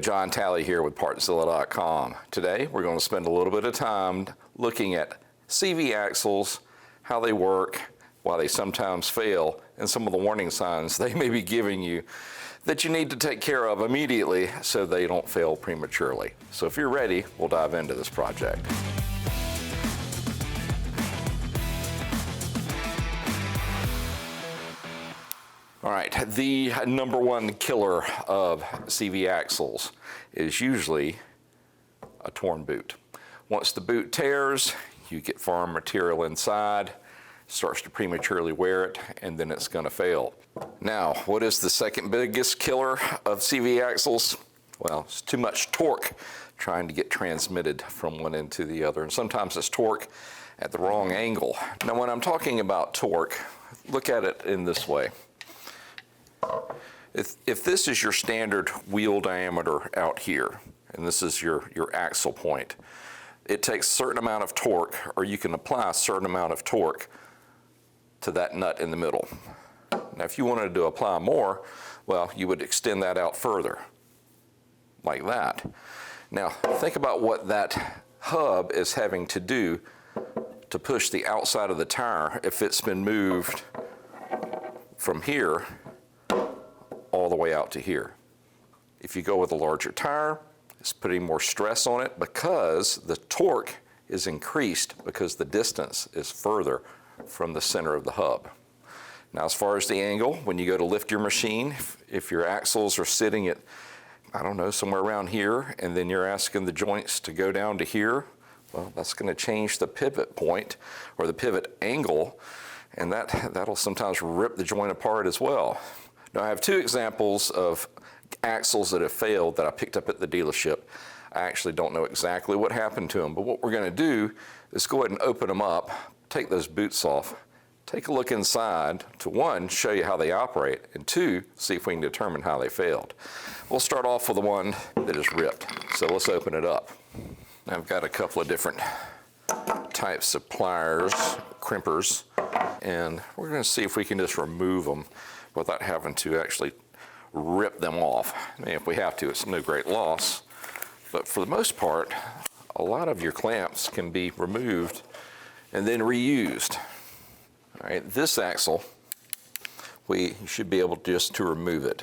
John Talley here with Partzilla.com. Today we're going to spend a little bit of time looking at CV axles, how they work, why they sometimes fail, and some of the warning signs they may be giving you that you need to take care of immediately so they don't fail prematurely. So if you're ready, we'll dive into this project. All right, the number one killer of CV axles is usually a torn boot. Once the boot tears, you get foreign material inside, starts to prematurely wear it, and then it's going to fail. Now, what is the second biggest killer of CV axles? Well, it's too much torque trying to get transmitted from one end to the other, and sometimes it's torque at the wrong angle. Now, when I'm talking about torque, look at it in this way. If this is your standard wheel diameter out here, and this is your axle point, it takes a certain amount of torque, or you can apply a certain amount of torque to that nut in the middle. Now, if you wanted to apply more, well, you would extend that out further, like that. Now, think about what that hub is having to do to push the outside of the tire if it's been moved from here all the way out to here. If you go with a larger tire, it's putting more stress on it because the torque is increased because the distance is further from the center of the hub. Now, as far as the angle, when you go to lift your machine, if your axles are sitting at, I don't know, somewhere around here, and then you're asking the joints to go down to here, well, that's going to change the pivot point or the pivot angle, and that'll sometimes rip the joint apart as well. Now, I have two examples of axles that have failed that I picked up at the dealership. I actually don't know exactly what happened to them, but what we're going to do is go ahead and open them up, take those boots off, take a look inside to, one, show you how they operate, and two, see if we can determine how they failed. We'll start off with the one that is ripped. So let's open it up. I've got a couple of different types of pliers, crimpers, and we're going to see if we can just remove them without having to actually rip them off. I mean, if we have to, it's no great loss. But for the most part, a lot of your clamps can be removed and then reused. All right, this axle, we should be able just to remove it.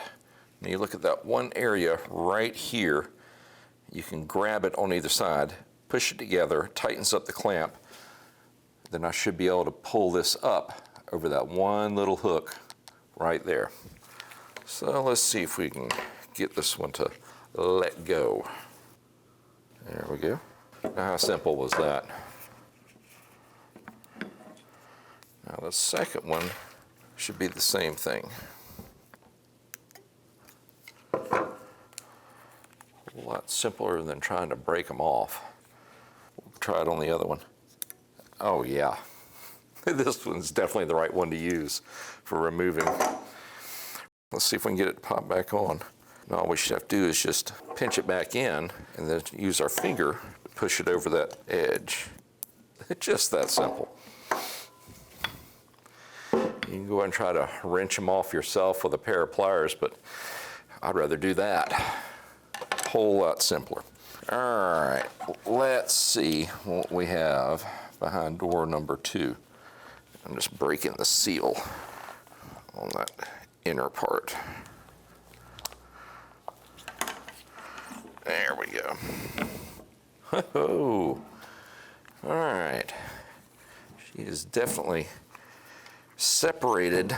When you look at that one area right here, you can grab it on either side, push it together, tightens up the clamp, then I should be able to pull this up over that one little hook right there. So let's see if we can get this one to let go. There we go. Now, how simple was that? Now, the second one should be the same thing. A lot simpler than trying to break them off. We'll try it on the other one. Oh yeah, this one's definitely the right one to use for removing. Let's see if we can get it to pop back on. Now, all we should have to do is just pinch it back in and then use our finger to push it over that edge. It's just that simple. You can go ahead and try to wrench them off yourself with a pair of pliers, but I'd rather do that. A whole lot simpler. All right, let's see what we have behind door number 2. I'm just breaking the seal on that inner part. There we go. Oh, all right. She is definitely separated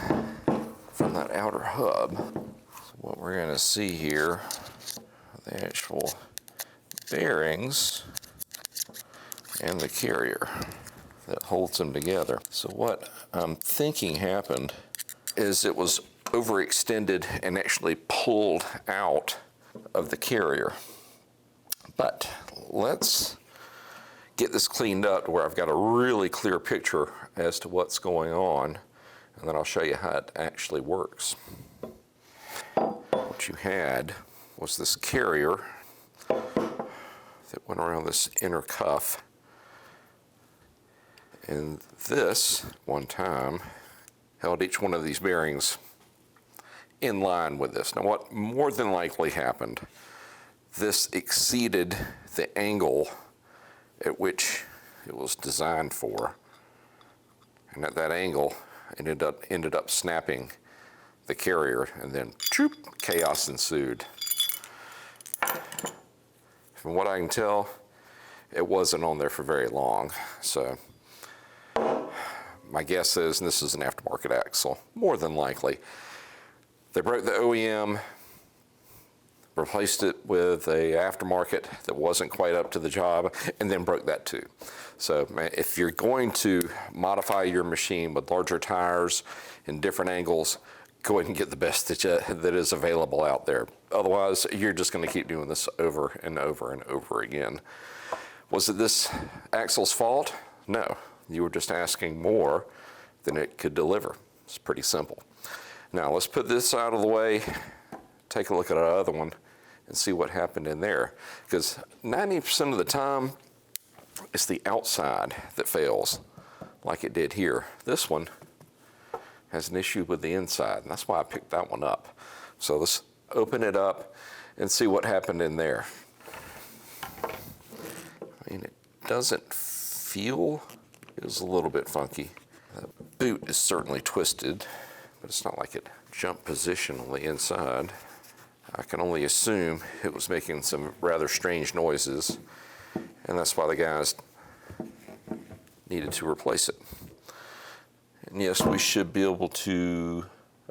from that outer hub. So what we're going to see here, the actual bearings and the carrier that holds them together. So what I'm thinking happened is it was overextended and actually pulled out of the carrier. But let's get this cleaned up to where I've got a really clear picture as to what's going on, and then I'll show you how it actually works. What you had was this carrier that went around this inner cuff, and this one time held each one of these bearings in line with this. Now, what more than likely happened this exceeded the angle at which it was designed for. And at that angle, it ended up snapping the carrier, and then choop, chaos ensued. From what I can tell, it wasn't on there for very long. So my guess is, and this is an aftermarket axle, more than likely, they broke the OEM, replaced it with a aftermarket that wasn't quite up to the job, and then broke that too. So if you're going to modify your machine with larger tires and different angles, go ahead and get the best that is available out there. Otherwise, you're just going to keep doing this over and over and over again. Was it this axle's fault? No. You were just asking more than it could deliver. It's pretty simple. Now let's put this out of the way, take a look at our other one, and see what happened in there. Because 90% of the time, it's the outside that fails, like it did here. This one has an issue with the inside, and that's why I picked that one up. So let's open it up and see what happened in there. I mean, it doesn't feel, it was a little bit funky. The boot is certainly twisted, but it's not like it jumped position on the inside. I can only assume it was making some rather strange noises, and that's why the guys needed to replace it. And yes, we should be able to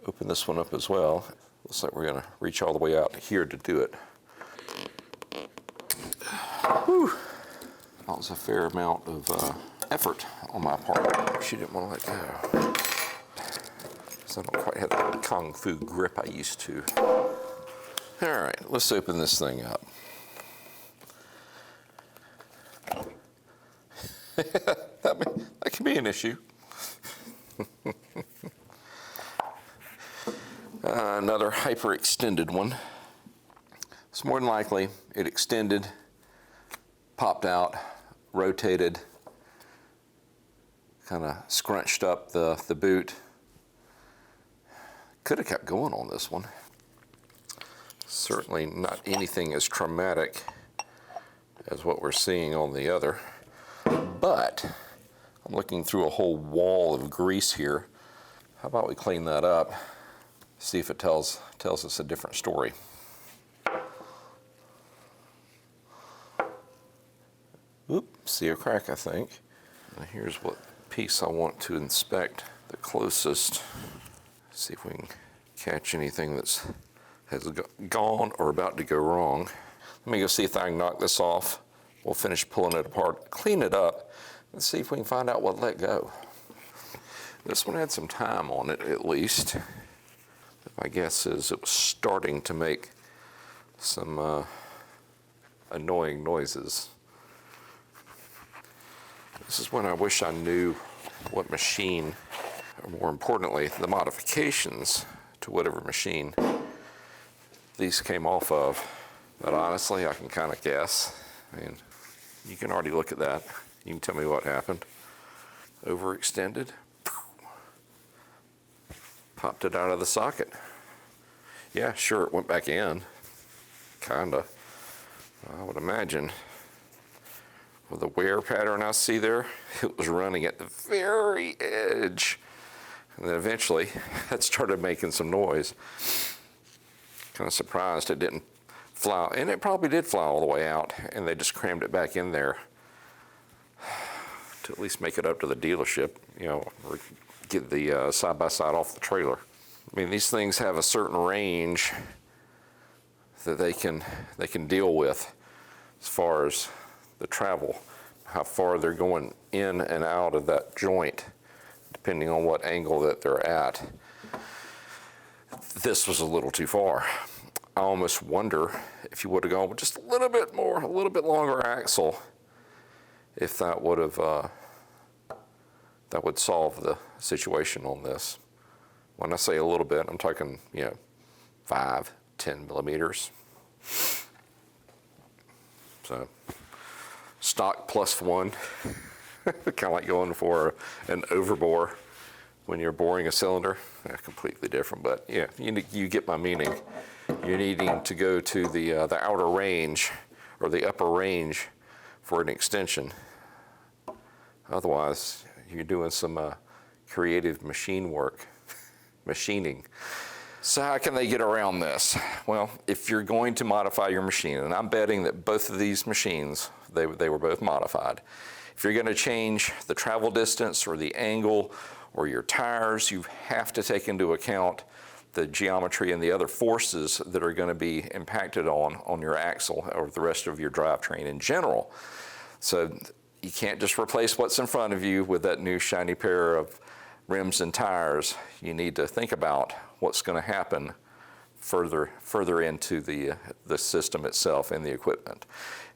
open this one up as well. Looks like we're gonna reach all the way out here to do it. Whew. That was a fair amount of effort on my part. She didn't want to let go. So I don't quite have the kung fu grip I used to. All right, let's open this thing up. that can be an issue. Another hyperextended one. It's more than likely it extended, popped out, rotated, kind of scrunched up the boot. Could have kept going on this one. Certainly not anything as traumatic as what we're seeing on the other, but I'm looking through a whole wall of grease here. How about we clean that up, see if it tells us a different story. Oop, see a crack, I think. Now here's what piece I want to inspect the closest. See if we can catch anything that's has gone or about to go wrong. Let me go see if I can knock this off. We'll finish pulling it apart, clean it up, and see if we can find out what let go. This one had some time on it, at least. My guess is it was starting to make some annoying noises. This is when I wish I knew what machine, or more importantly, the modifications to whatever machine these came off of. But honestly, I can kind of guess. I mean, you can already look at that. You can tell me what happened. Overextended. Popped it out of the socket. Yeah, sure, it went back in. Kinda. I would imagine with the wear pattern I see there, it was running at the very edge. And then eventually, that started making some noise. Kind of surprised it didn't fly, and it probably did fly all the way out, and they just crammed it back in there to at least make it up to the dealership, you know, or get the side-by-side off the trailer. I mean, these things have a certain range that they can deal with as far as the travel, how far they're going in and out of that joint, depending on what angle that they're at. This was a little too far. I almost wonder if you would have gone with just a little bit more, a little bit longer axle, if that would have that would solve the situation on this. When I say a little bit, I'm talking, you know, 5, 10 millimeters. So stock +1, kind of like going for an overbore when you're boring a cylinder. Completely different, but yeah, you get my meaning. you're needing to go to the outer range or the upper range for an extension. Otherwise, you're doing some creative machine work, machining. So how can they get around this? Well, if you're going to modify your machine, and I'm betting that both of these machines, they were both modified. If you're going to change the travel distance or the angle or your tires, you have to take into account the geometry and the other forces that are going to be impacted on your axle or the rest of your drivetrain in general. So you can't just replace what's in front of you with that new shiny pair of rims and tires. You need to think about what's going to happen further into the system itself and the equipment.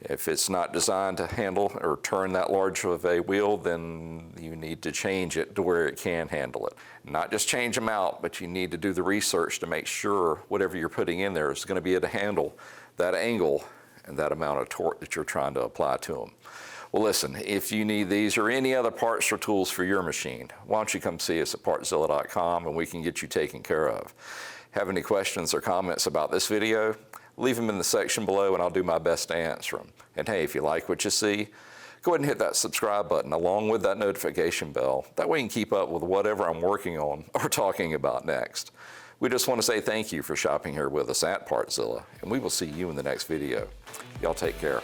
If it's not designed to handle or turn that large of a wheel, then you need to change it to where it can handle it. Not just change them out, but you need to do the research to make sure whatever you're putting in there is going to be able to handle that angle and that amount of torque that you're trying to apply to them. Well, listen, if you need these or any other parts or tools for your machine, why don't you come see us at Partzilla.com and we can get you taken care of. Have any questions or comments about this video? Leave them in the section below and I'll do my best to answer them. And hey, if you like what you see, go ahead and hit that subscribe button along with that notification bell. That way you can keep up with whatever I'm working on or talking about next. We just want to say thank you for shopping here with us at Partzilla, and we will see you in the next video. Y'all take care.